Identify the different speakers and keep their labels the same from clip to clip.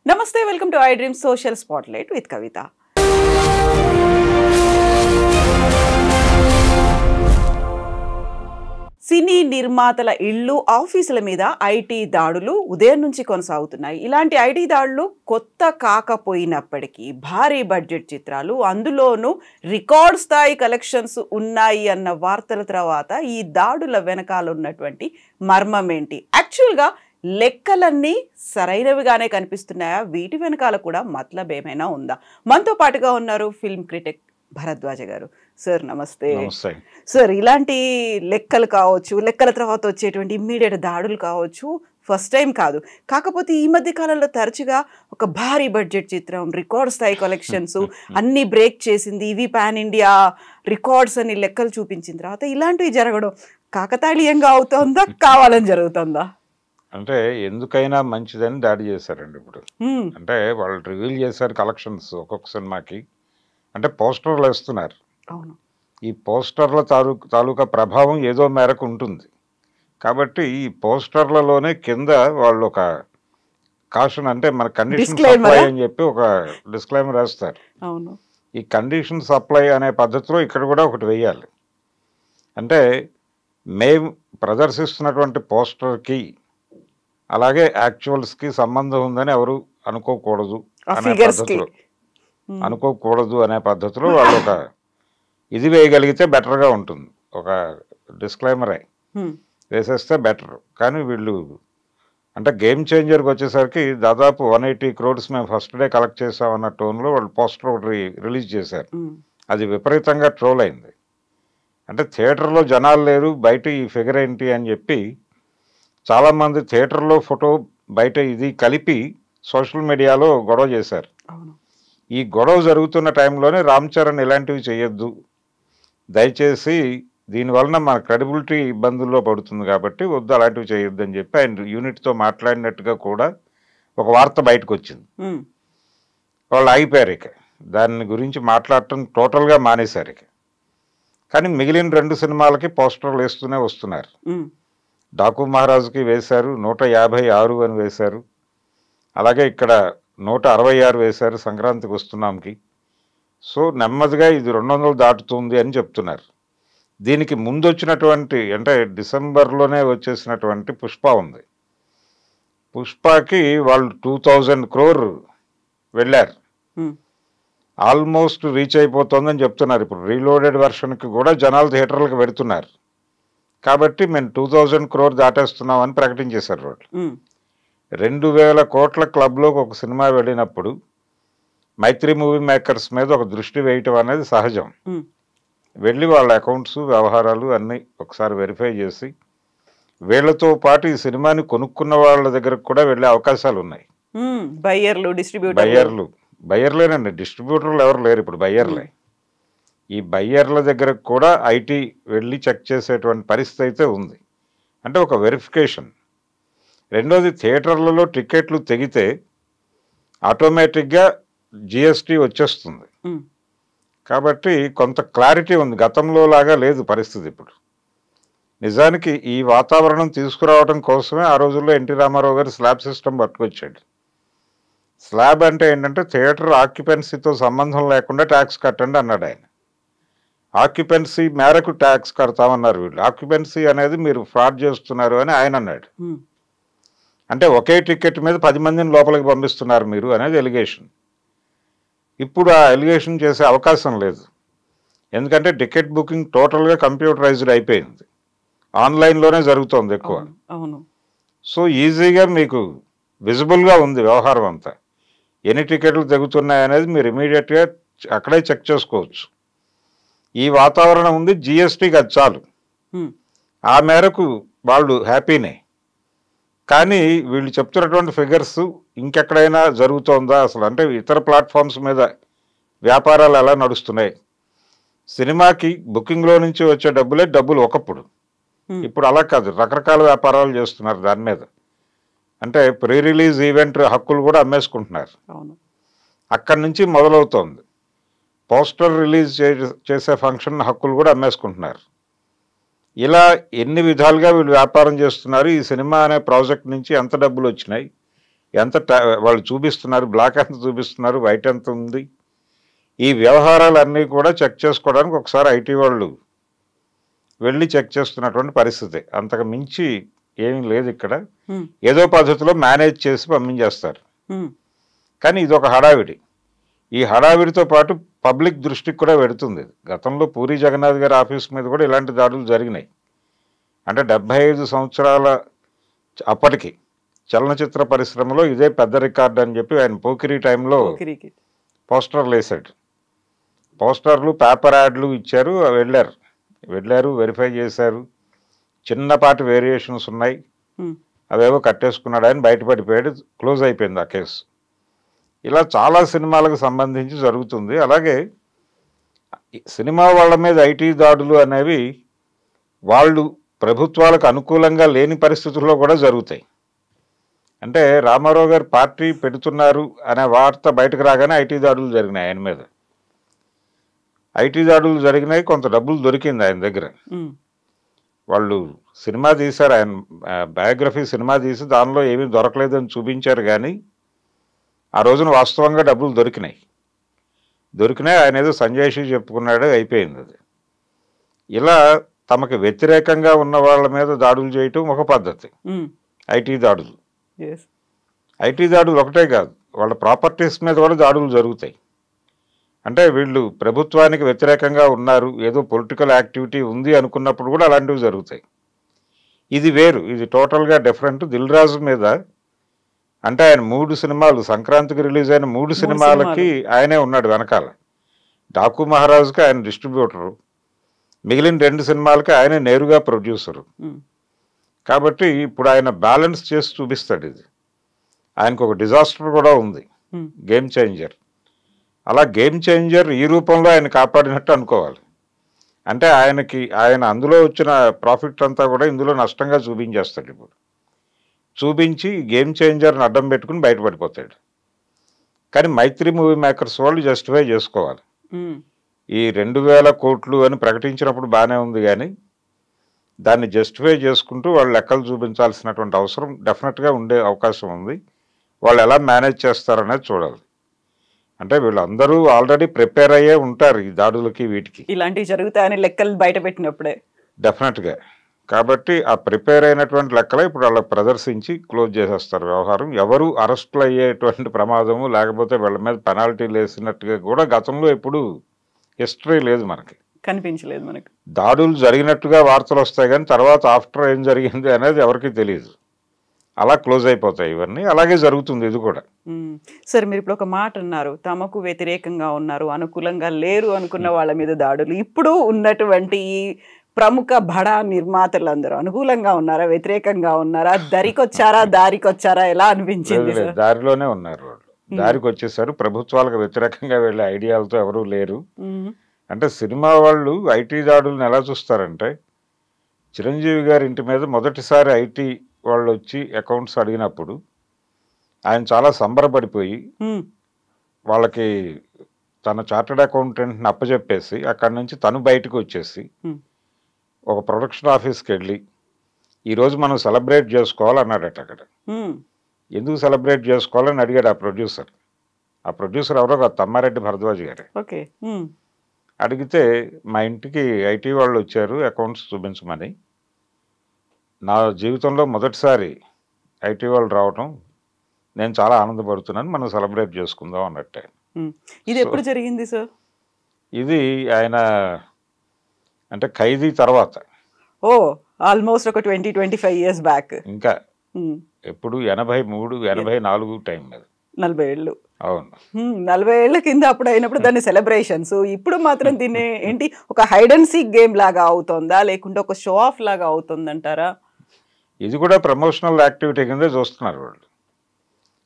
Speaker 1: Namaste, welcome to iDream Social Spotlight with Kavita. సినీ నిర్మాతల ఇళ్ళు ఆఫీసుల మీద ఐటీ దాడులు ఉదయం నుంచి కొనసాగుతున్నాయి. ఇలాంటి ఐటీ దాడులు కొత్త కాకపోయినప్పటికీ భారీ బడ్జెట్ చిత్రాలు అందులోనూ రికార్డ్ స్థాయి కలెక్షన్స్ ఉన్నాయి అన్న వార్తల తర్వాత ఈ దాడుల వెనకాల ఉన్నటువంటి మర్మం ఏంటి? యాక్చువల్గా లెక్కలన్నీ సరైనవిగానే కనిపిస్తున్నాయా? వీటి వెనకాల కూడా మతలబ్ ఏమైనా ఉందా? మనతో పాటుగా ఉన్నారు ఫిల్మ్ క్రిటిక్ భరద్వాజ గారు. సార్ నమస్తే. సార్, ఇలాంటి లెక్కలు కావచ్చు, లెక్కల తర్వాత వచ్చేటువంటి ఇమ్మీడియట్ దాడులు కావచ్చు ఫస్ట్ టైం కాదు. కాకపోతే ఈ మధ్య కాలంలో తరచుగా ఒక భారీ బడ్జెట్ చిత్రం, రికార్డ్ స్థాయి కలెక్షన్స్ అన్ని బ్రేక్ చేసింది, ఇవి పాన్ ఇండియా రికార్డ్స్ అని లెక్కలు చూపించిన తర్వాత ఇలాంటివి జరగడం కాకతాళీయంగా అవుతుందా, కావాలని జరుగుతుందా?
Speaker 2: అంటే ఎందుకైనా మంచిదని దాడి చేశారండి ఇప్పుడు. అంటే వాళ్ళు రివీల్ చేశారు కలెక్షన్స్ ఒక్కొక్క సినిమాకి. అంటే పోస్టర్లు వేస్తున్నారు. ఈ పోస్టర్ల తాలూకా ప్రభావం ఏదో మేరకు ఉంటుంది. కాబట్టి ఈ పోస్టర్లలోనే కింద వాళ్ళు ఒక కాషన్, అంటే మన కండిషన్ సప్లై అని చెప్పి ఒక డిస్క్లైమర్ వేస్తారు. ఈ కండిషన్ సప్లై అనే పద్ధతిలో ఇక్కడ కూడా ఒకటి వేయాలి. అంటే మేము ప్రదర్శిస్తున్నటువంటి పోస్టర్కి అలాగే యాక్చువల్స్కి సంబంధం ఉందని ఎవరు అనుకోకూడదు అనే పద్ధతిలో వాళ్ళు ఒక ఇది వేయగలిగితే బెటర్గా ఉంటుంది. ఒక డిస్క్లైమరే వేసేస్తే బెటర్. కానీ వీళ్ళు అంటే గేమ్ చేంజర్కి వచ్చేసరికి దాదాపు 180 crores మేము ఫస్ట్ డే కలెక్ట్ చేసామన్న టోన్లో వాళ్ళు పోస్టర్ ఒకటి రిలీజ్ చేశారు. అది విపరీతంగా ట్రోల్ అయింది. అంటే థియేటర్లో జనాలు లేరు, బయట ఈ ఫిగర్ ఏంటి అని చెప్పి చాలామంది థియేటర్లో ఫోటో బయట ఇది కలిపి సోషల్ మీడియాలో గొడవ చేశారు. ఈ గొడవ జరుగుతున్న టైంలోనే రామ్ చరణ్ ఇలాంటివి చేయొద్దు, దయచేసి దీనివలన మన క్రెడిబిలిటీ ఇబ్బందుల్లో పడుతుంది కాబట్టి వద్దు అలాంటివి చేయొద్దు అని చెప్పి ఆయన యూనిట్తో మాట్లాడినట్టుగా కూడా ఒక వార్త బయటకు వచ్చింది. వాళ్ళు ఆగిపోయారు. ఇక దాని గురించి మాట్లాడటం టోటల్గా మానేశారు. ఇక కానీ మిగిలిన 2 సినిమాలకి పోస్టర్లు వేస్తూనే వస్తున్నారు. డాకు మహారాజుకి వేశారు, 156 అని వేశారు. అలాగే ఇక్కడ 166 వేశారు సంక్రాంతికి వస్తున్నాంకి. సో నెమ్మదిగా ఇది 200 దాటుతుంది అని చెప్తున్నారు. దీనికి ముందు వచ్చినటువంటి అంటే డిసెంబర్లోనే వచ్చేసినటువంటి పుష్ప ఉంది. పుష్పకి వాళ్ళు 2000 crore వెళ్ళారు. ఆల్మోస్ట్ రీచ్ అయిపోతుందని చెప్తున్నారు. ఇప్పుడు రీలోడెడ్ వెర్షన్కి కూడా జనాలు థియేటర్లకు పెడుతున్నారు. కాబట్టి మేము 2000 crore దాటేస్తున్నాం అని ప్రకటించేశారు వాళ్ళు. 2000 కోట్ల క్లబ్లోకి ఒక సినిమా వెళ్ళినప్పుడు మైత్రి మూవీ మేకర్స్ మీద ఒక దృష్టి వేయటం అనేది సహజం. వెళ్ళి వాళ్ళ అకౌంట్స్ వ్యవహారాలు అన్నీ ఒకసారి వెరిఫై చేసి వీళ్ళతో పాటు ఈ సినిమాని కొనుక్కున్న వాళ్ళ దగ్గరకు కూడా వెళ్ళే అవకాశాలు ఉన్నాయి. బయ్యర్లేనండి, డిస్ట్రిబ్యూటర్లు ఎవరు లేరు ఇప్పుడు, బయ్యర్లే. ఈ బయ్యర్ల దగ్గరకు కూడా ఐటీ వెళ్ళి చెక్ చేసేటువంటి పరిస్థితి అయితే ఉంది. అంటే ఒక వెరిఫికేషన్. రెండోది, థియేటర్లలో టికెట్లు తెగితే ఆటోమేటిక్గా జిఎస్టీ వచ్చేస్తుంది. కాబట్టి కొంత క్లారిటీ ఉంది. గతంలో లాగా లేదు పరిస్థితి ఇప్పుడు. నిజానికి ఈ వాతావరణం తీసుకురావడం కోసమే ఆ రోజుల్లో ఎన్టీ రామారావు గారు స్లాబ్ సిస్టమ్ పట్టుకొచ్చాడు. స్లాబ్ అంటే ఏంటంటే థియేటర్ ఆక్యుపెన్సీతో సంబంధం లేకుండా ట్యాక్స్ కట్టండి అన్నాడు ఆయన. ఆక్యుపెన్సీ మేరకు ట్యాక్స్ కడతామన్నారు వీళ్ళు. ఆక్యుపెన్సీ అనేది మీరు ఫ్రాడ్ చేస్తున్నారు అని ఆయన అన్నాడు. అంటే ఒకే టికెట్ మీద 10 మందిని లోపలికి పంపిస్తున్నారు మీరు అనేది ఎలిగేషన్. ఇప్పుడు ఆ ఎలిగేషన్ చేసే అవకాశం లేదు. ఎందుకంటే టికెట్ బుకింగ్ టోటల్గా కంప్యూటరైజ్డ్ అయిపోయింది, ఆన్లైన్లోనే జరుగుతుంది ఎక్కువ. సో ఈజీగా మీకు విజిబుల్గా ఉంది వ్యవహారం అంతా. ఎన్ని టికెట్లు తెగుతున్నాయి అనేది మీరు ఇమీడియట్గా అక్కడే చెక్ చేసుకోవచ్చు. ఈ వాతావరణం ఉంది, జిఎస్టీకి అది చాలు. ఆ మేరకు వాళ్ళు హ్యాపీనే. కానీ వీళ్ళు చెప్తున్నటువంటి ఫిగర్స్ ఇంకెక్కడైనా జరుగుతోందా అసలు? అంటే ఇతర ప్లాట్ఫామ్స్ మీద వ్యాపారాలు ఎలా నడుస్తున్నాయి? సినిమాకి బుకింగ్లో నుంచి వచ్చే డబ్బులు ఒకప్పుడు, ఇప్పుడు అలా కాదు, రకరకాల వ్యాపారాలు చేస్తున్నారు దాని మీద. అంటే ప్రీ రిలీజ్ ఈవెంట్ హక్కులు కూడా అమ్మేసుకుంటున్నారు. అక్కడి నుంచి మొదలవుతోంది. పోస్టర్ రిలీజ్ చేసే ఫంక్షన్ హక్కులు కూడా అమ్మేసుకుంటున్నారు. ఇలా ఎన్ని విధాలుగా వీళ్ళు వ్యాపారం చేస్తున్నారు. ఈ సినిమా అనే ప్రాజెక్ట్ నుంచి ఎంత డబ్బులు వచ్చినాయి, ఎంత వాళ్ళు చూపిస్తున్నారు, బ్లాక్ ఎంత చూపిస్తున్నారు, వైట్ ఎంత ఉంది, ఈ వ్యవహారాలన్నీ కూడా చెక్ చేసుకోవడానికి ఒకసారి ఐటీ వాళ్ళు వెళ్ళి చెక్ చేస్తున్నటువంటి పరిస్థితి. అంతకు మించి ఏమీ లేదు ఇక్కడ. ఏదో పద్ధతిలో మేనేజ్ చేసి పంపించేస్తారు. కానీ ఇది ఒక హడావిడి. ఈ హడావిడితో పాటు పబ్లిక్ దృష్టికి కూడా పెడుతుంది. గతంలో పూరి జగన్నాథ్ గారి ఆఫీస్ మీద కూడా ఇలాంటి దాడులు జరిగినాయి. అంటే 75 సంవత్సరాల అప్పటికి చలనచిత్ర పరిశ్రమలో ఇదే పెద్ద రికార్డు అని చెప్పి ఆయన పోకిరీ టైంలో పోస్టర్లు వేశాడు. పోస్టర్లు, పేపర్ యాడ్లు ఇచ్చారు, వెళ్ళారు, వెరిఫై చేశారు. చిన్నపాటి వేరియేషన్స్ ఉన్నాయి, అవేవో కట్టేసుకున్నాడు, ఆయన బయటపడిపోయాడు, క్లోజ్ అయిపోయింది ఆ కేసు. ఇలా చాలా సినిమాలకు సంబంధించి జరుగుతుంది. అలాగే సినిమా వాళ్ళ మీద ఐటీ దాడులు అనేవి వాళ్ళు ప్రభుత్వాలకు అనుకూలంగా లేని పరిస్థితుల్లో కూడా జరుగుతాయి. అంటే రామారావు గారు పార్టీ పెడుతున్నారు అనే వార్త బయటకు రాగానే ఐటీ దాడులు జరిగినాయి ఆయన మీద. ఐటీ దాడులు జరిగినాయి, కొంత డబ్బులు దొరికింది ఆయన దగ్గర. వాళ్ళు సినిమా తీశారు, ఆయన బయోగ్రఫీ సినిమా తీసి దానిలో ఏమీ దొరకలేదని చూపించారు. కానీ ఆ రోజున వాస్తవంగా డబ్బులు దొరికినాయి. ఆయన ఏదో సంజయ్ చెప్పుకున్నాడు, అయిపోయింది అది. ఇలా తమకు వ్యతిరేకంగా ఉన్న వాళ్ళ మీద దాడులు చేయటం ఒక పద్ధతి. ఐటీ దాడులు ఒకటే కాదు, వాళ్ళ ప్రాపర్టీస్ మీద కూడా దాడులు జరుగుతాయి. అంటే వీళ్ళు ప్రభుత్వానికి వ్యతిరేకంగా ఉన్నారు, ఏదో పొలిటికల్ యాక్టివిటీ ఉంది అనుకున్నప్పుడు కూడా అలాంటివి జరుగుతాయి. ఇది వేరు, ఇది టోటల్గా డిఫరెంట్. దిల్ రాజు మీద అంటే ఆయన 3 సినిమాలు, సంక్రాంతికి రిలీజ్ అయిన 3 సినిమాలకి ఆయనే ఉన్నాడు వెనకాల. డాకు మహారాజుకి ఆయన డిస్ట్రిబ్యూటరు, మిగిలిన 2 సినిమాలకి ఆయనే నేరుగా ప్రొడ్యూసరు. కాబట్టి ఇప్పుడు ఆయన బ్యాలెన్స్ చేసి చూపిస్తాడు. ఇది ఆయనకు ఒక డిజాస్టర్ కూడా ఉంది, గేమ్ చేంజర్. అలా గేమ్ చేంజర్ ఈ రూపంలో ఆయన కాపాడినట్టు అనుకోవాలి. అంటే ఆయన అందులో వచ్చిన ప్రాఫిట్ అంతా కూడా ఇందులో నష్టంగా చూపించేస్తాడు. ఇప్పుడు చూపించి గేమ్ చేంజర్ని అడ్డం పెట్టుకుని బయటపడిపోతాడు. కానీ మైత్రి మూవీ మేకర్స్ వాళ్ళు జస్టిఫై చేసుకోవాలి. ఈ 2000 కోట్లు అని ప్రకటించినప్పుడు బాగానే ఉంది, కానీ దాన్ని జస్టిఫై చేసుకుంటూ వాళ్ళు లెక్కలు చూపించాల్సినటువంటి అవసరం డెఫినెట్గా ఉండే అవకాశం ఉంది. వాళ్ళు ఎలా మేనేజ్ చేస్తారనేది చూడాలి. అంటే వీళ్ళందరూ ఆల్రెడీ ప్రిపేర్ అయ్యే ఉంటారు ఈ దాడులకి, వీటికి
Speaker 1: ఇలాంటివి జరుగుతాయని లెక్కలు బయట పెట్టినప్పుడే
Speaker 2: డెఫినెట్గా. కాబట్టి ఆ ప్రిపేర్ అయినటువంటి లెక్కలే ఇప్పుడు వాళ్ళకి ప్రదర్శించి క్లోజ్ చేసేస్తారు వ్యవహారం. ఎవరు అరెస్టులు అయ్యేటువంటి ప్రమాదము, లేకపోతే వీళ్ళ మీద పెనాల్టీలు వేసినట్టుగా కూడా గతంలో ఎప్పుడు హిస్టరీ లేదు, మనకి
Speaker 1: కనిపించలేదు. మనకి
Speaker 2: దాడులు జరిగినట్టుగా వార్తలు వస్తాయి, కానీ తర్వాత ఆఫ్టర్ ఏం జరిగింది అనేది ఎవరికి తెలియదు. అలా క్లోజ్ అయిపోతాయి ఇవన్నీ. అలాగే జరుగుతుంది ఇది కూడా.
Speaker 1: సార్, మీరు ఇప్పుడు ఒక మాట అన్నారు, తమకు వ్యతిరేకంగా ఉన్నారు, అనుకూలంగా లేరు అనుకున్న వాళ్ళ మీద దాడులు. ఇప్పుడు ఉన్నటువంటి ఈ ప్రముఖ బడా నిర్మాతలందరూ అనుకూలంగా ఉన్నారా, వ్యతిరేకంగా ఉన్నారా, దారికొచ్చారా, ఎలా అనిపించింది?
Speaker 2: దారిలోనే ఉన్నారు వాళ్ళు, దారికి వచ్చేసారు. ప్రభుత్వాలకు వ్యతిరేకంగా వెళ్ళే ఐడియాలతో ఎవరూ లేరు. అంటే సినిమా వాళ్ళు ఐటీ దాడులను ఎలా చూస్తారంటే, చిరంజీవి గారి ఇంటి మీద మొదటిసారి ఐటీ వాళ్ళు వచ్చి అకౌంట్స్ అడిగినప్పుడు ఆయన చాలా సంబరపడిపోయి వాళ్ళకి తన చార్టెడ్ అకౌంటెంట్ని అప్పచెప్పేసి అక్కడి నుంచి తను బయటకు వచ్చేసి ఒక ప్రొడక్షన్ ఆఫీస్కి వెళ్ళి ఈరోజు మనం సెలబ్రేట్ చేసుకోవాలన్నాడట. అక్కడ ఎందుకు సెలబ్రేట్ చేసుకోవాలని అడిగాడు ఆ ప్రొడ్యూసర్. ఎవరో కాదు, తమ్మారెడ్డి భరద్వాజ్ గారు. అడిగితే మా ఇంటికి ఐటీ వాళ్ళు వచ్చారు అకౌంట్స్ చూపించమని, నా జీవితంలో మొదటిసారి ఐటీ వాళ్ళు రావటం, నేను చాలా ఆనందపడుతున్నాను, మనం సెలబ్రేట్ చేసుకుందాం అన్నట్టే.
Speaker 1: ఇది ఎప్పుడు జరిగింది సార్? ఇది
Speaker 2: ఆయన అంటే ఖైదీ తర్వాత,
Speaker 1: ఆల్మోస్ట్ ఒక 20-25 years బ్యాక్.
Speaker 2: ఇంకా ఎప్పుడు 83-84 టైం మీద,
Speaker 1: 40 ఏళ్ళు.
Speaker 2: అవును,
Speaker 1: 40 ఏళ్ల కింద అప్పుడు అయినప్పుడు దాన్ని సెలబ్రేషన్స్. ఇప్పుడు మాత్రం దీన్ని ఏంటి, ఒక హైడ్ అండ్ సీక్ గేమ్ లాగా అవుతుందా, లేకుంటే ఒక షో ఆఫ్ లాగా అవుతుందంటారా?
Speaker 2: ఇది కూడా ప్రమోషనల్ యాక్టివిటీ కింద చూస్తున్నారు వాళ్ళు.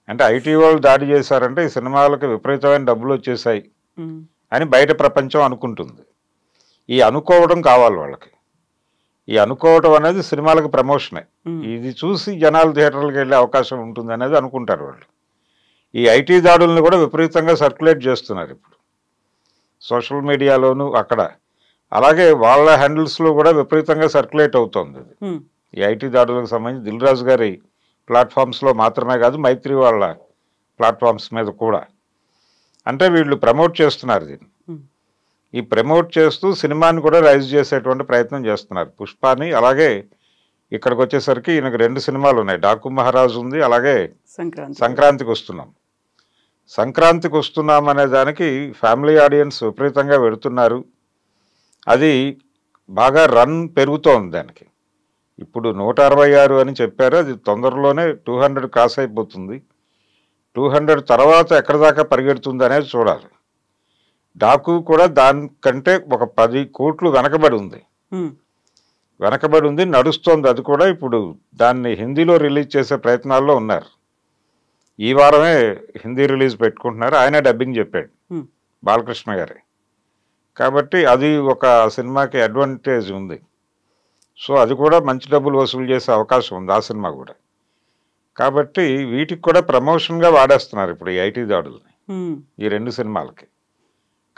Speaker 2: అంటే ఐటీ వాళ్ళు దాడి చేశారంటే ఈ సినిమాలకు విపరీతమైన డబ్బులు వచ్చేసాయి అని బయట ప్రపంచం అనుకుంటుంది. ఈ అనుకోవడం కావాలి వాళ్ళకి. ఈ అనుకోవడం అనేది సినిమాలకు ప్రమోషనే. ఇది చూసి జనాలు థియేటర్లకు వెళ్ళే అవకాశం ఉంటుంది అనేది అనుకుంటారు వాళ్ళు. ఈ ఐటీ దాడులను కూడా విపరీతంగా సర్క్యులేట్ చేస్తున్నారు ఇప్పుడు సోషల్ మీడియాలోను అక్కడ. అలాగే వాళ్ళ హ్యాండిల్స్లో కూడా విపరీతంగా సర్క్యులేట్ అవుతుంది. ఈ ఐటీ దాడులకు సంబంధించి దిల్ రాజు గారి ప్లాట్ఫామ్స్లో మాత్రమే కాదు, మైత్రి వాళ్ళ ప్లాట్ఫామ్స్ మీద కూడా. అంటే వీళ్ళు ప్రమోట్ చేస్తున్నారు దీన్ని. ఈ ప్రమోట్ చేస్తూ సినిమాని కూడా రైజ్ చేసేటువంటి ప్రయత్నం చేస్తున్నారు పుష్పాని. అలాగే ఇక్కడికి వచ్చేసరికి ఈయనకు 2 సినిమాలు ఉన్నాయి, డాకు మహారాజ్ ఉంది, అలాగే సంక్రాంతికి వస్తున్నాం. సంక్రాంతికి వస్తున్నాం అనే దానికి ఫ్యామిలీ ఆడియన్స్ విపరీతంగా వెళుతున్నారు. అది బాగా రన్ పెరుగుతోంది దానికి. ఇప్పుడు 166 అని చెప్పారు, అది తొందరలోనే 200 క్రాస్ అయిపోతుంది. 200 తర్వాత ఎక్కడి దాకా పరిగెడుతుంది అనేది చూడాలి. డాకు కూడా దానికంటే ఒక 10 కోట్లు వెనకబడి ఉంది, నడుస్తోంది. అది కూడా ఇప్పుడు దాన్ని హిందీలో రిలీజ్ చేసే ప్రయత్నాల్లో ఉన్నారు. ఈ వారమే హిందీ రిలీజ్ పెట్టుకుంటున్నారు. ఆయన డబ్బింగ్ చెప్పాడు, బాలకృష్ణ గారే. కాబట్టి అది ఒక సినిమాకి అడ్వాంటేజ్ ఉంది. సో అది కూడా మంచి డబ్బులు వసూలు చేసే అవకాశం ఉంది ఆ సినిమా కూడా. కాబట్టి వీటికి కూడా ప్రమోషన్గా వాడేస్తున్నారు ఇప్పుడు ఈ ఐటీ దాడుల్ని, ఈ 2 సినిమాలకి.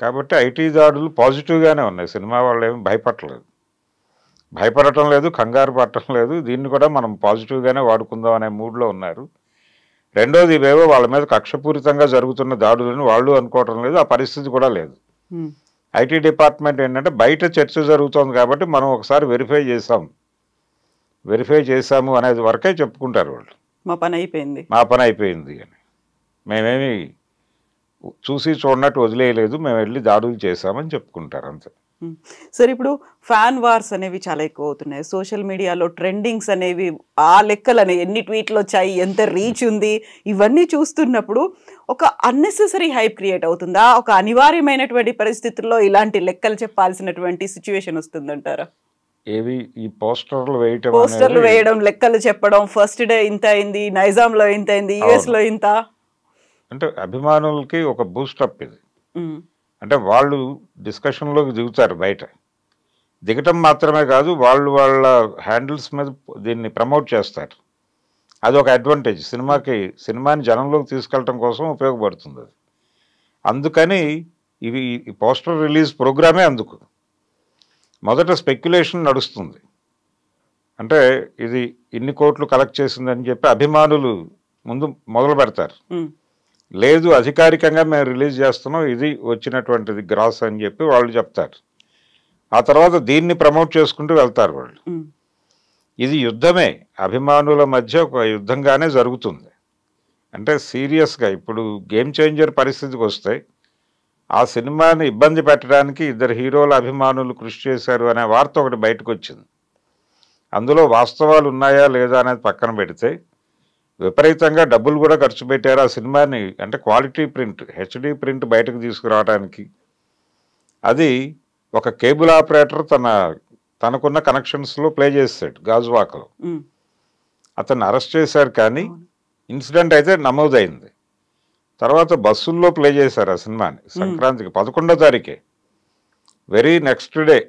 Speaker 2: కాబట్టి ఐటీ దాడులు పాజిటివ్గానే ఉన్నాయి. సినిమా వాళ్ళు ఏమి భయపడటం లేదు, కంగారు పడటం లేదు. దీన్ని కూడా మనం పాజిటివ్గానే వాడుకుందాం అనే మూడ్లో ఉన్నారు. రెండోది, ఇవేవో వాళ్ళ మీద కక్షపూరితంగా జరుగుతున్న దాడులని వాళ్ళు అనుకోవటం లేదు, ఆ పరిస్థితి కూడా లేదు. ఐటీ డిపార్ట్మెంట్ ఏంటంటే బయట చర్చ జరుగుతోంది కాబట్టి మనం ఒకసారి వెరిఫై చేసాము అనేది వరకే చెప్పుకుంటారు వాళ్ళు.
Speaker 1: మా పని అయిపోయింది అని.
Speaker 2: మేమేమి చూసి చూడనట్టు వదిలేయలేదు, మేము వెళ్ళి దాడులు చేసామని చెప్పుకుంటారు అంతే.
Speaker 1: సరే, ఇప్పుడు ఫ్యాన్ వార్స్ అనేవి చాలా ఎక్కువ అవుతున్నాయి. సోషల్ మీడియాలో ట్రెండింగ్స్ అనేవి ఆ లెక్కలని, ఎన్ని ట్వీట్లు వచ్చాయి, ఎంత రీచ్ ఉంది, ఇవన్నీ చూస్తున్నప్పుడు ఒక అన్నెసెసరీ హైప్ క్రియేట్ అవుతుందా? ఒక అనివార్యమైనటువంటి పరిస్థితుల్లో ఇలాంటి లెక్కలు చెప్పాల్సినటువంటి సిచ్యువేషన్ వస్తుందంటారా?
Speaker 2: ఏవి ఈ పోస్టర్లు
Speaker 1: వేయడం, లెక్కలు చెప్పడం, ఫస్ట్ డే ఇంత అయింది, నైజాంలో ఇంత అయింది, యుఎస్లో ఇంత.
Speaker 2: అంటే అభిమానులకి ఒక బూస్టప్ ఇది. అంటే వాళ్ళు డిస్కషన్లోకి దిగుతారు. బయట దిగటం మాత్రమే కాదు, వాళ్ళ హ్యాండిల్స్ మీద దీన్ని ప్రమోట్ చేస్తారు. అది ఒక అడ్వాంటేజ్. సినిమాని జనంలోకి తీసుకెళ్ళటం కోసం ఉపయోగపడుతుంది అది. అందుకని ఈ పోస్టర్ రిలీజ్ ప్రోగ్రామే అందుకు. మొదట స్పెక్యులేషన్ నడుస్తుంది. అంటే ఇది ఇన్ని కోట్లు కలెక్ట్ చేసిందని చెప్పి అభిమానులు ముందు మొదలు పెడతారు. లేదు, అధికారికంగా మేము రిలీజ్ చేస్తున్నాం, ఇది వచ్చినటువంటిది గ్రాస్ అని చెప్పి వాళ్ళు చెప్తారు. ఆ తర్వాత దీన్ని ప్రమోట్ చేసుకుంటూ వెళ్తారు వాళ్ళు. ఇది యుద్ధమే, అభిమానుల మధ్య ఒక యుద్ధంగానే జరుగుతుంది. అంటే సీరియస్గా ఇప్పుడు గేమ్ చేంజర్ పరిస్థితికి వస్తే ఆ సినిమాని ఇబ్బంది పెట్టడానికి 2 హీరోల అభిమానులు కృషి చేశారు అనే వార్త ఒకటి బయటకు వచ్చింది. అందులో వాస్తవాలు ఉన్నాయా లేదా అనేది పక్కన పెడితే విపరీతంగా డబ్బులు కూడా ఖర్చు పెట్టారు ఆ సినిమాని. అంటే క్వాలిటీ ప్రింట్, హెచ్డి ప్రింట్ బయటకు తీసుకురావడానికి. అది ఒక కేబుల్ ఆపరేటర్ తనకున్న కనెక్షన్స్లో ప్లే చేస్తాడు గాజువాకలో. అతన్ని అరెస్ట్ చేశారు, కానీ ఇన్సిడెంట్ అయితే నమోదైంది. తర్వాత బస్సుల్లో ప్లే చేశారు ఆ సినిమాని. సంక్రాంతికి 11వ తారీఖే, వెరీ నెక్స్ట్ డే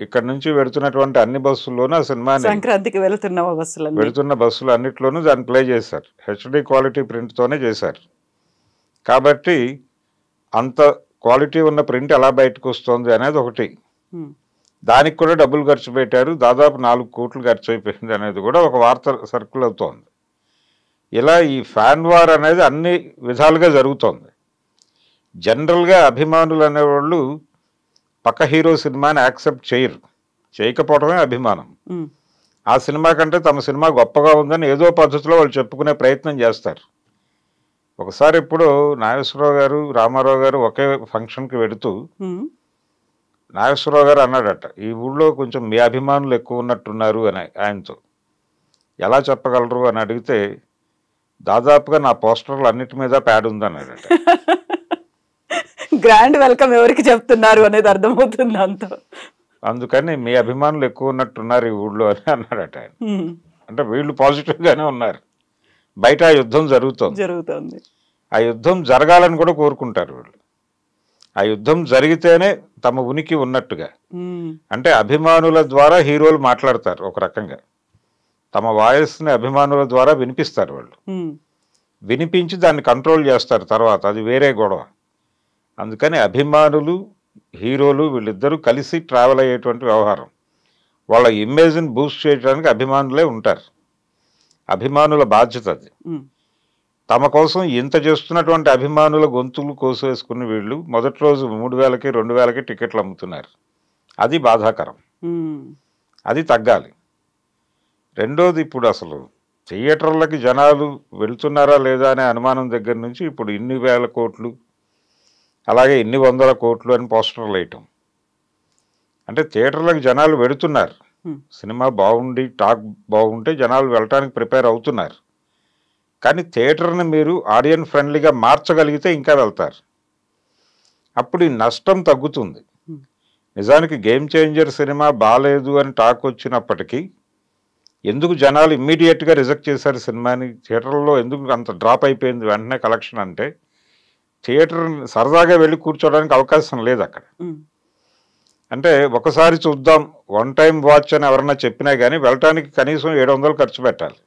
Speaker 2: ఇక్కడ నుంచి వెళుతున్నటువంటి అన్ని బస్సుల్లోనూ ఆ సినిమాని,
Speaker 1: సంక్రాంతికి
Speaker 2: వెళుతున్న బస్సులు అన్నిట్లోనూ దాన్ని ప్లే చేశారు. హెచ్డి క్వాలిటీ ప్రింట్తోనే చేశారు. కాబట్టి అంత క్వాలిటీ ఉన్న ప్రింట్ ఎలా బయటకు వస్తుంది అనేది ఒకటి. దానికి కూడా డబ్బులు ఖర్చు పెట్టారు, దాదాపు 4 కోట్లు ఖర్చు అయిపోయింది అనేది కూడా ఒక వార్త సర్కిల్ అవుతోంది. ఇలా ఈ ఫ్యాన్ వార్ అనేది అన్ని విధాలుగా జరుగుతోంది. జనరల్గా అభిమానులు అనేవాళ్ళు పక్క హీరో సినిమాని యాక్సెప్ట్ చేయకపోవడమే అభిమానం. ఆ సినిమా కంటే తమ సినిమా గొప్పగా ఉందని ఏదో పద్ధతిలో వాళ్ళు చెప్పుకునే ప్రయత్నం చేస్తారు. ఒకసారి ఇప్పుడు నాగేశ్వరరావు గారు, రామారావు గారు ఒకే ఫంక్షన్కి వెడుతూ నాగేశ్వరరావు గారు అన్నాడట, ఈ ఊళ్ళో కొంచెం మీ అభిమానులు ఎక్కువ ఉన్నట్టున్నారు అని. ఆయనతో ఎలా చెప్పగలరు అని అడిగితే, దాదాపుగా నా పోస్టర్లు అన్నిటి మీద ప్యాడ్ ఉందన్నాడట.
Speaker 1: గ్రాండ్ వెల్కమ్ ఎవరికి చెప్తున్నారు అనేది అర్థమవుతుంది అంతా.
Speaker 2: అందుకని మీ అభిమానులు ఎక్కువ ఉన్నట్టున్నారు ఈ ఊళ్ళో అని అన్నాడట ఆయన. అంటే వీళ్ళు పాజిటివ్గానే ఉన్నారు. బయట ఆ యుద్ధం జరుగుతోంది. ఆ యుద్ధం జరగాలని కూడా కోరుకుంటారు వీళ్ళు. ఆ యుద్ధం జరిగితేనే తమ ఉనికి ఉన్నట్టుగా. అంటే అభిమానుల ద్వారా హీరోలు మాట్లాడతారు ఒక రకంగా. తమ వాయిస్ని అభిమానుల ద్వారా వినిపిస్తారు వాళ్ళు. వినిపించి దాన్ని కంట్రోల్ చేస్తారు తర్వాత, అది వేరే గొడవ. అందుకని అభిమానులు, హీరోలు వీళ్ళిద్దరూ కలిసి ట్రావెల్ అయ్యేటువంటి వ్యవహారం. వాళ్ళ ఇమేజ్ని బూస్ట్ చేయడానికి అభిమానులే ఉంటారు. అభిమానుల బాధ్యత అది. తమ కోసం ఇంత చేస్తున్నటువంటి అభిమానుల గొంతులు కోసేసుకుని వీళ్ళు మొదటి రోజు 3,000కి 2,000కి టికెట్లు అమ్ముతున్నారు. అది బాధాకరం. అది తగ్గాలి. రెండోది, ఇప్పుడు అసలు థియేటర్లకి జనాలు వెళ్తున్నారా లేదా అనే అనుమానం దగ్గర నుంచి ఇప్పుడు ఇన్ని వేల కోట్లు, అలాగే ఇన్ని వందల కోట్లు అని పోస్టర్లు వేయటం. అంటే థియేటర్లకు జనాలు వెళుతున్నారు, సినిమా బాగుండి టాక్ బాగుంటే జనాలు వెళ్ళటానికి ప్రిపేర్ అవుతున్నారు. కానీ థియేటర్ని మీరు ఆడియన్స్ ఫ్రెండ్లీగా మార్చగలిగితే ఇంకా వెళ్తారు. అప్పుడు ఈ నష్టం తగ్గుతుంది. నిజానికి గేమ్ చేంజర్ సినిమా బాగాలేదు అని టాక్ వచ్చినప్పటికీ ఎందుకు జనాలు ఇమ్మీడియట్గా రిజెక్ట్ చేశారు సినిమాని, థియేటర్లో ఎందుకు అంత డ్రాప్ అయిపోయింది వెంటనే కలెక్షన్ అంటే, థియేటర్ సరదాగా వెళ్ళి కూర్చోడానికి అవకాశం లేదు అక్కడ. అంటే ఒకసారి చూద్దాం, వన్ టైం వాచ్ అని ఎవరన్నా చెప్పినా కానీ వెళ్ళటానికి కనీసం 700 ఖర్చు పెట్టాలి.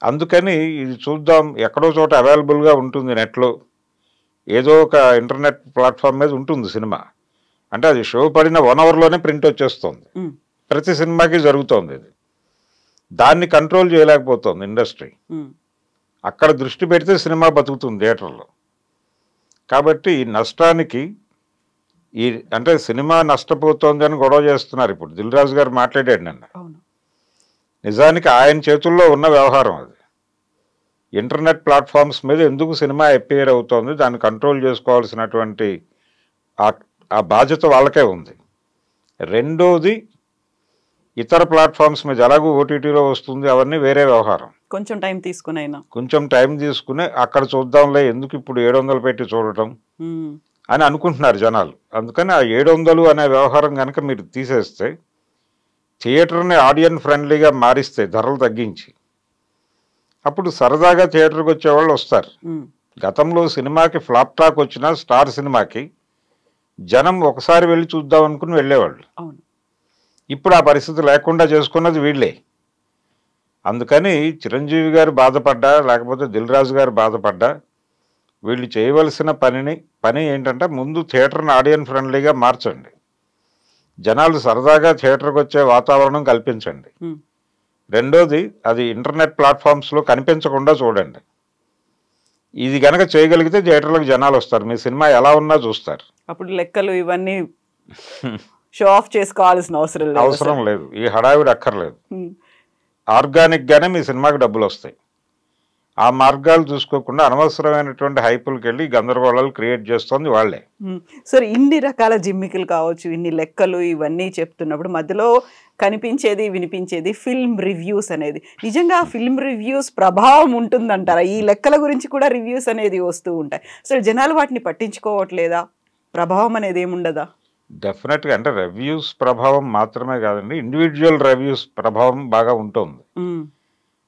Speaker 2: అందుకని ఇది చూద్దాం, ఎక్కడో చోట అవైలబుల్గా ఉంటుంది నెట్లో, ఏదో ఒక ఇంటర్నెట్ ప్లాట్ఫామ్ మీద ఉంటుంది సినిమా అంటే అది షో పడిన 1 అవర్లోనే ప్రింట్ వచ్చేస్తుంది. ప్రతి సినిమాకి జరుగుతోంది ఇది. దాన్ని కంట్రోల్ చేయలేకపోతుంది ఇండస్ట్రీ. అక్కడ దృష్టి పెడితే సినిమా బతుకుతుంది థియేటర్లో. కాబట్టి ఈ నష్టానికి అంటే సినిమా నష్టపోతోంది అని గొడవ చేస్తున్నారు. ఇప్పుడు దిల్ రాజు గారు మాట్లాడాడు నిన్న. నిజానికి ఆయన చేతుల్లో ఉన్న వ్యవహారం అది. ఇంటర్నెట్ ప్లాట్ఫామ్స్ మీద ఎందుకు సినిమా అపియర్ అవుతోంది, దాన్ని కంట్రోల్ చేసుకోవాల్సినటువంటి ఆ బాధ్యత వాళ్ళకే ఉంది. రెండోది, ఇతర ప్లాట్ఫామ్స్ మీద ఎలాగో ఓటీటీలో వస్తుంది, అవన్నీ వేరే వ్యవహారం. కొంచెం టైం తీసుకుని అక్కడ చూద్దాంలే, ఎందుకు ఇప్పుడు 700 పెట్టి చూడటం అని అనుకుంటున్నారు జనాలు. అందుకని ఆ 700 అనే వ్యవహారం కనుక మీరు తీసేస్తే, థియేటర్ని ఆడియన్స్ ఫ్రెండ్లీగా మారిస్తే ధరలు తగ్గించి, అప్పుడు సరదాగా థియేటర్కి వచ్చేవాళ్ళు వస్తారు. గతంలో సినిమాకి ఫ్లాప్ టాక్ వచ్చినా స్టార్ సినిమాకి జనం ఒకసారి వెళ్ళి చూద్దాం అనుకుని వెళ్ళేవాళ్ళు. ఇప్పుడు ఆ పరిస్థితి లేకుండా చేసుకున్నది వీళ్ళే. అందుకని చిరంజీవి గారు బాధపడ్డా, లేకపోతే దిల్ రాజు గారు బాధపడ్డా, వీళ్ళు చేయవలసిన పని ఏంటంటే ముందు థియేటర్ని ఆడియన్స్ ఫ్రెండ్లీగా మార్చండి, జనాలు సరదాగా థియేటర్కి వచ్చే వాతావరణం కల్పించండి. రెండోది, అది ఇంటర్నెట్ ప్లాట్ఫామ్స్లో కనిపించకుండా చూడండి. ఇది గనక చేయగలిగితే థియేటర్లకు జనాలు వస్తారు, మీ సినిమా ఎలా ఉన్నా చూస్తారు.
Speaker 1: అప్పుడు లెక్కలు ఇవన్నీ షో ఆఫ్ చేసుకోవాల్సిన అవసరం
Speaker 2: లేదు, ఈ హడావిడి అక్కర్లేదు. ఆర్గానిక్గానే మీ సినిమాకి డబ్బులు వస్తాయి. ఆ మార్గాలు చూసుకోకుండా అనవసరమైనటువంటి హైపులకి వెళ్ళి గందరగోళాలు క్రియేట్ చేస్తుంది వాళ్ళే.
Speaker 1: సరే, ఇన్ని రకాల జిమ్మికలు కావచ్చు, ఇన్ని లెక్కలు ఇవన్నీ చెప్తున్నప్పుడు మధ్యలో కనిపించేది వినిపించేది ఫిల్మ్ రివ్యూస్ అనేది. నిజంగా ఫిల్మ్ రివ్యూస్ ప్రభావం ఉంటుందంటారా? ఈ లెక్కల గురించి కూడా రివ్యూస్ అనేది వస్తూ ఉంటాయి. అసలు జనాలు వాటిని పట్టించుకోవట్లేదా? ప్రభావం అనేది ఏముండదా?
Speaker 2: డెఫినెట్గా. అంటే రివ్యూస్ ప్రభావం మాత్రమే కాదండి, ఇండివిజువల్ రివ్యూస్ ప్రభావం బాగా ఉంటుంది.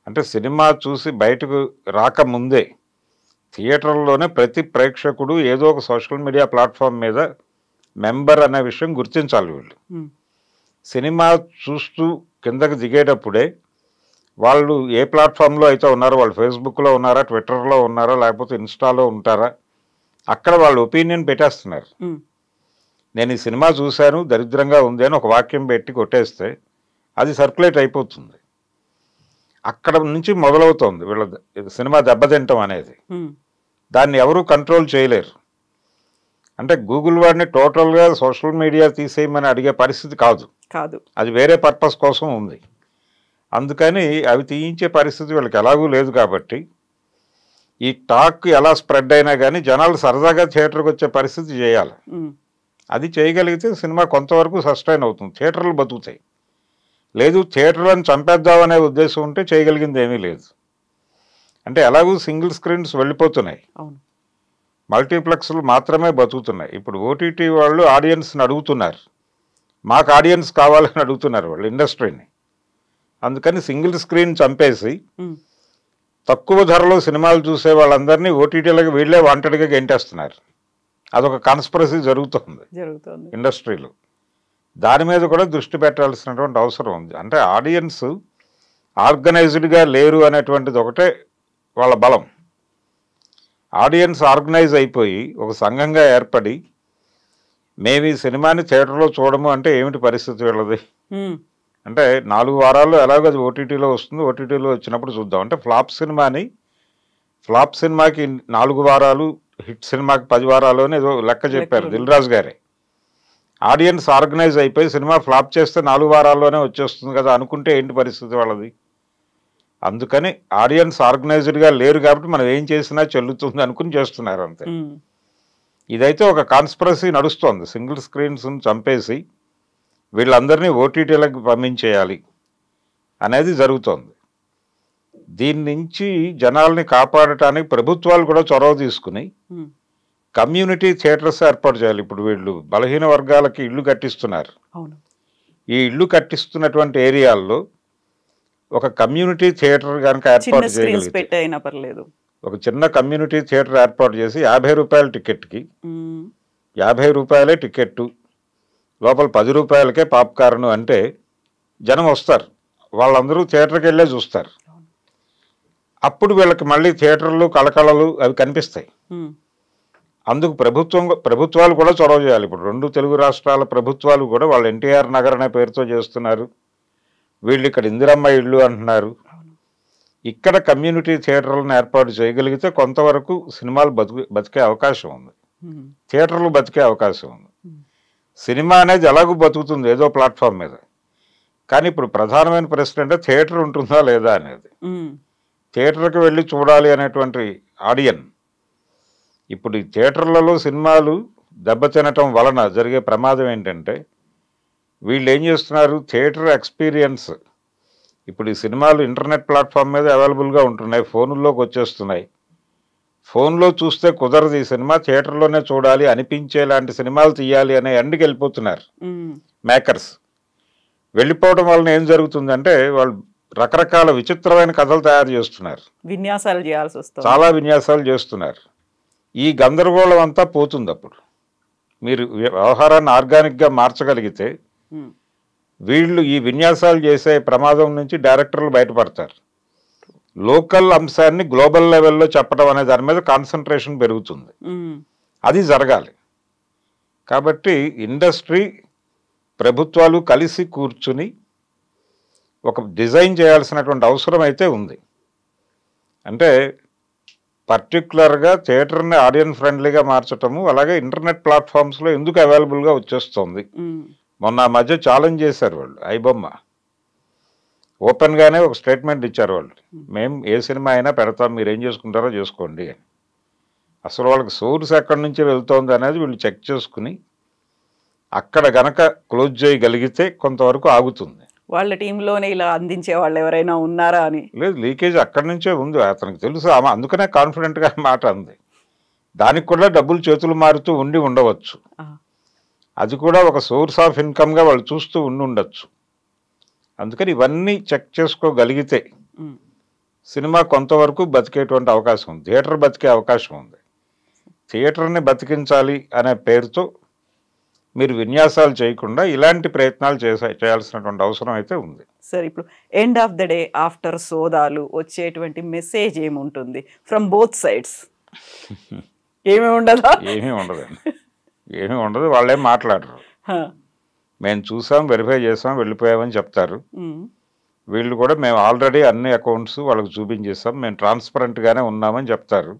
Speaker 2: అంటే సినిమా చూసి బయటకు రాకముందే థియేటర్లోనే ప్రతి ప్రేక్షకుడు ఏదో ఒక సోషల్ మీడియా ప్లాట్ఫామ్ మీద మెంబర్ అనే విషయం గుర్తించాలి. వీళ్ళు సినిమా చూస్తూ కిందకి దిగేటప్పుడే వాళ్ళు ఏ ప్లాట్ఫామ్లో అయితే ఉన్నారో, వాళ్ళు ఫేస్బుక్లో ఉన్నారా, ట్విట్టర్లో ఉన్నారా, లేకపోతే ఇన్స్టాలో ఉంటారా, అక్కడ వాళ్ళు ఒపీనియన్ పెట్టేస్తున్నారు. నేను ఈ సినిమా చూశాను, దరిద్రంగా ఉంది అని ఒక వాక్యం పెట్టి కొట్టేస్తే అది సర్క్యులేట్ అయిపోతుంది. అక్కడ నుంచి మొదలవుతోంది వీళ్ళ సినిమా దెబ్బతింటం అనేది. దాన్ని ఎవరూ కంట్రోల్ చేయలేరు. అంటే గూగుల్ వాడిని టోటల్గా సోషల్ మీడియా తీసేయమని అడిగే పరిస్థితి కాదు, అది వేరే పర్పస్ కోసం ఉంది. అందుకని అవి తీయించే పరిస్థితి వీళ్ళకి ఎలాగూ లేదు. కాబట్టి ఈ టాక్ ఎలా స్ప్రెడ్ అయినా కానీ జనాలు సరదాగా థియేటర్కి వచ్చే పరిస్థితి చేయాలి. అది చేయగలిగితే సినిమా కొంతవరకు సస్టైన్ అవుతుంది, థియేటర్లు బతుకుతాయి. లేదు, థియేటర్లను చంపేద్దామనే ఉద్దేశం ఉంటే చేయగలిగింది ఏమీ లేదు. అంటే ఎలాగూ సింగిల్ స్క్రీన్స్ వెళ్ళిపోతున్నాయి, మల్టీప్లెక్స్లు మాత్రమే బతుకుతున్నాయి. ఇప్పుడు ఓటీటీ వాళ్ళు ఆడియన్స్ని అడుగుతున్నారు, మాకు ఆడియన్స్ కావాలని అడుగుతున్నారు వాళ్ళు ఇండస్ట్రీని. అందుకని సింగిల్ స్క్రీన్ చంపేసి తక్కువ ధరలో సినిమాలు చూసే వాళ్ళందరినీ ఓటీటీలకు వీళ్ళే వాంటెడ్గా గెంటేస్తున్నారు. అదొక కాన్స్పిరసీ జరుగుతుంది ఇండస్ట్రీలో. దాని మీద కూడా దృష్టి పెట్టాల్సినటువంటి అవసరం ఉంది. అంటే ఆడియన్స్ ఆర్గనైజ్డ్గా లేరు అనేటువంటిది ఒకటే వాళ్ళ బలం. ఆడియన్స్ ఆర్గనైజ్ అయిపోయి ఒక సంఘంగా ఏర్పడి మేము ఈ సినిమాని థియేటర్లో చూడము అంటే ఏమిటి పరిస్థితి వీళ్ళది? అంటే 4 వారాల్లో ఎలాగో అది ఓటీటీలో వస్తుంది, ఓటీటీలో వచ్చినప్పుడు చూద్దాం. అంటే ఫ్లాప్ సినిమాకి 4 వారాలు, హిట్ సినిమాకి 10 వారాలు అని ఏదో లెక్క చెప్పారు దిల్ రాజు గారే. ఆడియన్స్ ఆర్గనైజ్ అయిపోయి సినిమా ఫ్లాప్ చేస్తే 4 వారాల్లోనే వచ్చేస్తుంది కదా అనుకుంటే ఏంటి పరిస్థితి వాళ్ళది? అందుకని ఆడియన్స్ ఆర్గనైజ్డ్గా లేరు కాబట్టి మనం ఏం చేసినా చెల్లుతుంది అనుకుని చేస్తున్నారు అంతే. ఇదైతే ఒక కాన్స్పిరసీ నడుస్తోంది. సింగిల్ స్క్రీన్స్ని చంపేసి వీళ్ళందరినీ ఓటీటీలకు పంపించేయాలి అనేది జరుగుతోంది. దీని నుంచి జనాల్ని కాపాడటానికి ప్రభుత్వాలు కూడా చొరవ తీసుకుని కమ్యూనిటీ థియేటర్స్ ఏర్పాటు చేయాలి. ఇప్పుడు వీళ్ళు బలహీన వర్గాలకి ఇళ్ళు కట్టిస్తున్నారు. ఈ ఇళ్ళు కట్టిస్తున్నటువంటి ఏరియాల్లో ఒక కమ్యూనిటీ థియేటర్ కనుక ఏర్పాటు చేయగలిగితే, ఒక చిన్న కమ్యూనిటీ థియేటర్ ఏర్పాటు చేసి 50 రూపాయల టికెట్కి 50 రూపాయలే టికెట్టు, లోపల 10 రూపాయలకే పాప్కార్న్ అంటే జనం వస్తారు. వాళ్ళందరూ థియేటర్కి వెళ్ళే చూస్తారు. అప్పుడు వీళ్ళకి మళ్ళీ థియేటర్లు కళకళలు అవి కనిపిస్తాయి. అందుకు ప్రభుత్వాలు కూడా చొరవ చేయాలి. ఇప్పుడు 2 తెలుగు రాష్ట్రాల ప్రభుత్వాలు కూడా వాళ్ళు ఎన్టీఆర్ నగర్ అనే పేరుతో చేస్తున్నారు. వీళ్ళు ఇక్కడ ఇందిరమ్మ ఇళ్ళు అంటున్నారు. ఇక్కడ కమ్యూనిటీ థియేటర్లను ఏర్పాటు చేయగలిగితే కొంతవరకు సినిమాలు బతికే అవకాశం ఉంది, థియేటర్లు బతికే అవకాశం ఉంది. సినిమా అనేది ఎలాగూ బతుకుతుంది ఏదో ప్లాట్ఫామ్ మీద. కానీ ఇప్పుడు ప్రధానమైన ప్రశ్న అంటే థియేటర్ ఉంటుందా లేదా అనేది. థియేటర్కి వెళ్ళి చూడాలి అనేటువంటి ఆడియన్ ఇప్పుడు ఈ థియేటర్లలో సినిమాలు దెబ్బతినటం వలన జరిగే ప్రమాదం ఏంటంటే, వీళ్ళు ఏం చేస్తున్నారు, థియేటర్ ఎక్స్పీరియన్స్ ఇప్పుడు ఈ సినిమాలు ఇంటర్నెట్ ప్లాట్ఫామ్ మీద అవైలబుల్గా ఉంటున్నాయి, ఫోన్లోకి వచ్చేస్తున్నాయి. ఫోన్లో చూస్తే కుదరదు, ఈ సినిమా థియేటర్లోనే చూడాలి అనిపించేలాంటి సినిమాలు తీయాలి అనే ఎండ్కి వెళ్ళిపోతున్నారు మేకర్స్. వెళ్ళిపోవడం వలన ఏం జరుగుతుందంటే వాళ్ళు రకరకాల విచిత్రమైన కథలు తయారు చేస్తున్నారు,
Speaker 1: విన్యాసాలు చేయాల్సి వస్తుంది,
Speaker 2: చాలా విన్యాసాలు చేస్తున్నారు. ఈ గందరగోళం అంతా పోతుంది. అప్పుడు మీరు వ్యవహారాన్ని ఆర్గానిక్గా మార్చగలిగితే వీళ్ళు ఈ విన్యాసాలు చేసే ప్రమాదం నుంచి డైరెక్టర్లు బయటపడతారు. లోకల్ అంశాన్ని గ్లోబల్ లెవెల్లో చెప్పడం అనే దాని మీద కాన్సన్ట్రేషన్ పెరుగుతుంది. అది జరగాలి. కాబట్టి ఇండస్ట్రీ ప్రభుత్వాలు కలిసి కూర్చుని ఒక డిజైన్ చేయాల్సినటువంటి అవసరం అయితే ఉంది. అంటే పర్టికులర్గా థియేటర్ని ఆడియన్స్ ఫ్రెండ్లీగా మార్చటము, అలాగే ఇంటర్నెట్ ప్లాట్ఫామ్స్లో ఎందుకు అవైలబుల్గా వచ్చేస్తుంది. మొన్న మధ్య ఛాలెంజ్ చేశారు వాళ్ళు, ఐబొమ్మ ఓపెన్గానే ఒక స్టేట్మెంట్ ఇచ్చారు వాళ్ళు, మేము ఏ సినిమా అయినా పెడతాం, మీరు ఏం చేసుకుంటారో చేసుకోండి అని. అసలు వాళ్ళకి సోర్స్ ఎక్కడి నుంచి వెళ్తోంది అనేది వీళ్ళు చెక్ చేసుకుని అక్కడ గనక క్లోజ్ చేయగలిగితే కొంతవరకు ఆగుతుంది.
Speaker 1: వాళ్ళ టీంలోనే ఇలా అందించే వాళ్ళు ఎవరైనా ఉన్నారా అని.
Speaker 2: లేదు, లీకేజ్ అక్కడి నుంచే ఉంది, అతనికి తెలుసు. ఆమె అందుకనే కాన్ఫిడెంట్గా మాట అంది. దానికి కూడా డబ్బులు చేతులు మారుతూ ఉండవచ్చు. అది కూడా ఒక సోర్స్ ఆఫ్ ఇన్కమ్గా వాళ్ళు చూస్తూ ఉండొచ్చు. అందుకని ఇవన్నీ చెక్ చేసుకోగలిగితే సినిమా కొంతవరకు బతికేటువంటి అవకాశం ఉంది, థియేటర్ బతికే అవకాశం ఉంది. థియేటర్ని బతికించాలి అనే పేరుతో మీరు విన్యాసాలు చేయకుండా ఇలాంటి ప్రయత్నాలు చేయాల్సినటువంటి అవసరం అయితే ఉంది.
Speaker 1: సార్, ఇప్పుడు end of the day after సోదాలు వచ్చేటువంటి మెసేజ్ ఏముంటుంది ఫ్రమ్ బోత్ సైడ్స్? ఏమీ ఉండదా?
Speaker 2: ఏమీ ఉండదండి, ఏమీ ఉండదు. వాళ్ళేం మాట్లాడరు. మేము చూసాం, వెరిఫై చేసాం, వెళ్ళిపోయామని చెప్తారు. వీళ్ళు కూడా మేము ఆల్రెడీ అన్ని అకౌంట్స్ వాళ్ళకి చూపించేసాం, మేము ట్రాన్స్పరెంట్గానే ఉన్నామని చెప్తారు,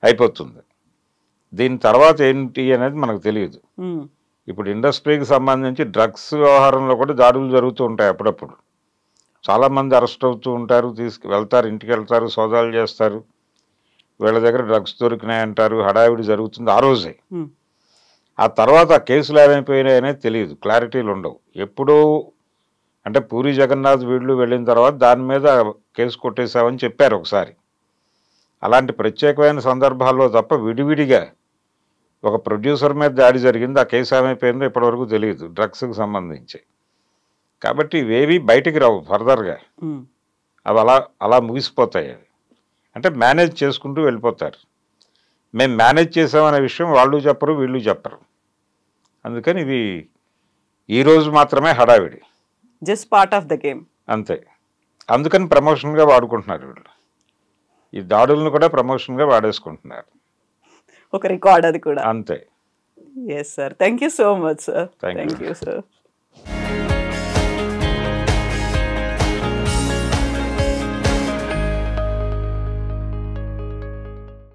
Speaker 2: అయిపోతుంది. దీని తర్వాత ఏంటి అనేది మనకు తెలియదు. ఇప్పుడు ఇండస్ట్రీకి సంబంధించి డ్రగ్స్ వ్యవహారంలో కూడా దాడులు జరుగుతూ ఉంటాయి అప్పుడప్పుడు. చాలామంది అరెస్ట్ అవుతూ ఉంటారు, వెళ్తారు, ఇంటికి వెళ్తారు, సోదాలు చేస్తారు, వీళ్ళ దగ్గర డ్రగ్స్ దొరికినాయంటారు, హడావిడి జరుగుతుంది ఆ రోజే. ఆ తర్వాత కేసులు ఏమైపోయినాయి అనేది తెలియదు, క్లారిటీలు ఉండవు. ఎప్పుడూ అంటే పూరి జగన్నాథ్ వీళ్ళు వెళ్ళిన తర్వాత దాని మీద కేసు కొట్టేశామని చెప్పారు ఒకసారి. అలాంటి ప్రత్యేకమైన సందర్భాల్లో తప్ప విడివిడిగా ఒక ప్రొడ్యూసర్ మీద దాడి జరిగింది, ఆ కేసు ఏమైపోయిందో ఇప్పటివరకు తెలియదు డ్రగ్స్కి సంబంధించి. కాబట్టి ఇవేవి బయటికి రావు ఫర్దర్గా, అవి అలా ముగిసిపోతాయి. అవి అంటే మేనేజ్ చేసుకుంటూ వెళ్ళిపోతారు. మేము మేనేజ్ చేసామనే విషయం వాళ్ళు చెప్పరు, వీళ్ళు చెప్పరు. అందుకని ఇది ఈరోజు మాత్రమే హడావిడి,
Speaker 1: just part of the game
Speaker 2: అంతే. అందుకని ప్రమోషన్గా వాడుకుంటున్నారు వీళ్ళు. ఈ దాడులను కూడా ప్రమోషన్గా వాడేసుకుంటున్నారు,
Speaker 1: ఒక రికార్డ్ అది కూడా
Speaker 2: అంతే.
Speaker 1: Yes sir, thank you so much sir. Thank you sir.